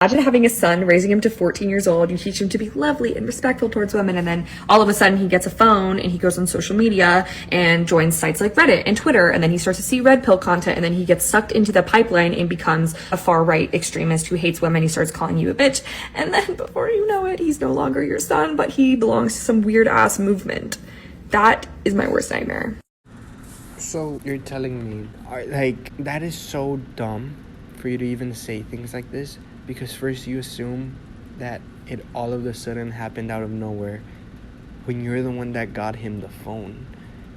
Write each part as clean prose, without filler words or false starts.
Imagine having a son, raising him to 14 years old. You teach him to be lovely and respectful towards women, and then all of a sudden he gets a phone and he goes on social media and joins sites like Reddit and Twitter, and then he starts to see red pill content, and then he gets sucked into the pipeline and becomes a far-right extremist who hates women. He starts calling you a bitch, and then before you know it, he's no longer your son, but he belongs to some weird-ass movement. That is my worst nightmare. So you're telling me, like, that is so dumb for you to even say things like this, because first you assume that it all of a sudden happened out of nowhere when you're the one that got him the phone,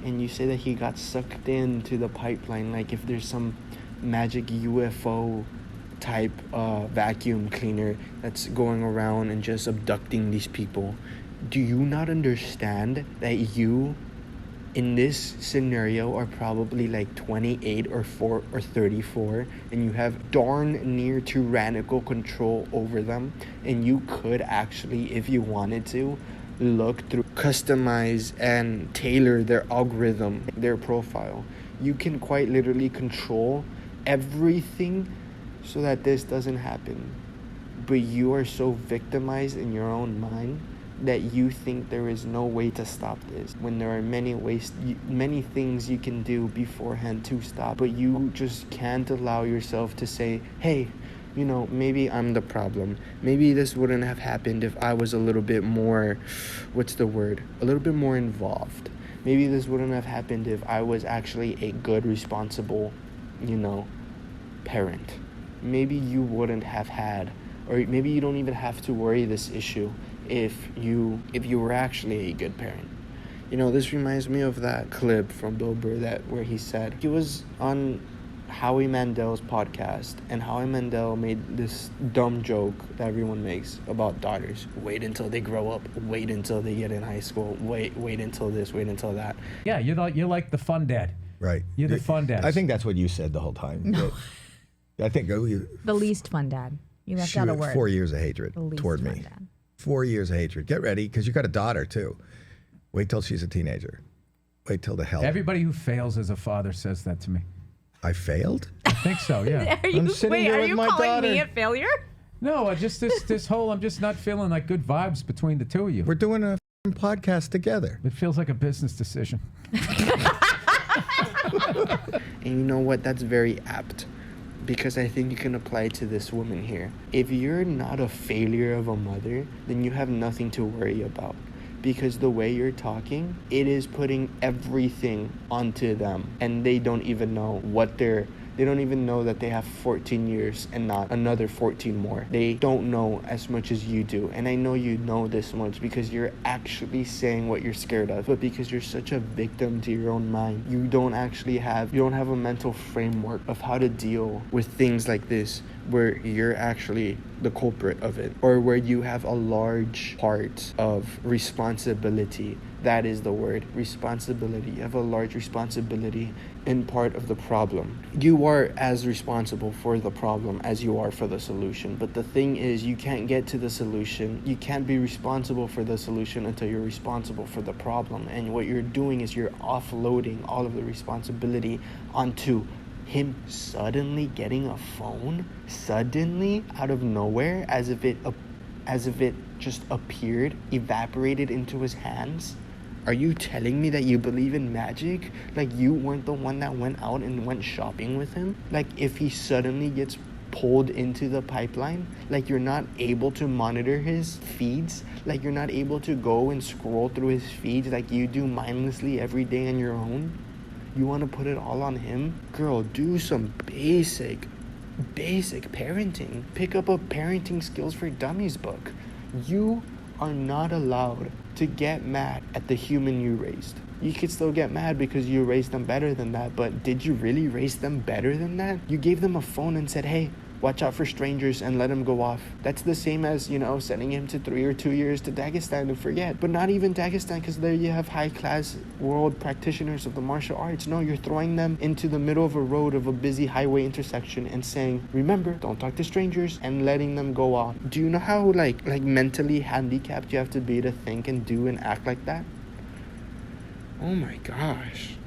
and you say that he got sucked into the pipeline like if there's some magic UFO type vacuum cleaner that's going around and just abducting these people. Do you not understand that you in this scenario are probably like 28 or 4 or 34, and you have darn near tyrannical control over them, and you could actually, if you wanted to, look through, customize and tailor their algorithm, their profile. You can quite literally control everything so that this doesn't happen, but you are so victimized in your own mind that you think there is no way to stop this, when there are many things you can do beforehand to stop, but you just can't allow yourself to say, hey, you know, maybe I'm the problem. Maybe this wouldn't have happened if I was a little bit more, a little bit more involved. Maybe this wouldn't have happened if I was actually a good, responsible, parent. Maybe you wouldn't have had, or maybe you don't even have to worry this issue if you were actually a good parent. This reminds me of that clip from Bill Burr where he said he was on Howie Mandel's podcast, and Howie Mandel made this dumb joke that everyone makes about daughters. Wait until they grow up. Wait until they get in high school. Wait until this. Wait until that. Yeah, you're like the fun dad. Right. You're the fun dad. I think that's what you said the whole time. No. I think the least fun dad. You left out a word. 4 years of hatred toward me. Dad. 4 years of hatred. Get ready, because you got a daughter too. Wait till she's a teenager. Wait till the hell. Everybody who fails as a father says that to me. I failed? I think so, yeah. Are you calling me a failure? No, just this whole, I'm just not feeling like good vibes between the two of you. We're doing a podcast together. It feels like a business decision. And you know what? That's very apt, because I think you can apply it to this woman here. If you're not a failure of a mother, then you have nothing to worry about, because the way you're talking, it is putting everything onto them, and they don't even know they don't even know that they have 14 years and not another 14 more. They don't know as much as you do. And I know you know this much because you're actually saying what you're scared of. But because you're such a victim to your own mind, you don't have a mental framework of how to deal with things like this, where you're actually the culprit of it, or where you have a large part of responsibility. That is the word, responsibility. You have a large responsibility in part of the problem. You are as responsible for the problem as you are for the solution. But the thing is, you can't get to the solution. You can't be responsible for the solution until you're responsible for the problem. And what you're doing is you're offloading all of the responsibility onto him suddenly getting a phone, suddenly out of nowhere, as if it just appeared, evaporated into his hands. Are you telling me that you believe in magic? Like, you weren't the one that went out and went shopping with him? Like, if he suddenly gets pulled into the pipeline, like, you're not able to monitor his feeds? Like, you're not able to go and scroll through his feeds like you do mindlessly every day on your own? You want to put it all on him? Girl, do some basic parenting. Pick up a parenting skills for dummies book. You are not allowed to get mad at the human you raised. You could still get mad because you raised them better than that, but did you really raise them better than that? You gave them a phone and said, hey, watch out for strangers, and let him go off. That's the same as, sending him to 3 or 2 years to Dagestan to forget. But not even Dagestan, because there you have high-class world practitioners of the martial arts. No, you're throwing them into the middle of a road of a busy highway intersection and saying, remember, don't talk to strangers, and letting them go off. Do you know how, like mentally handicapped you have to be to think and do and act like that? Oh my gosh.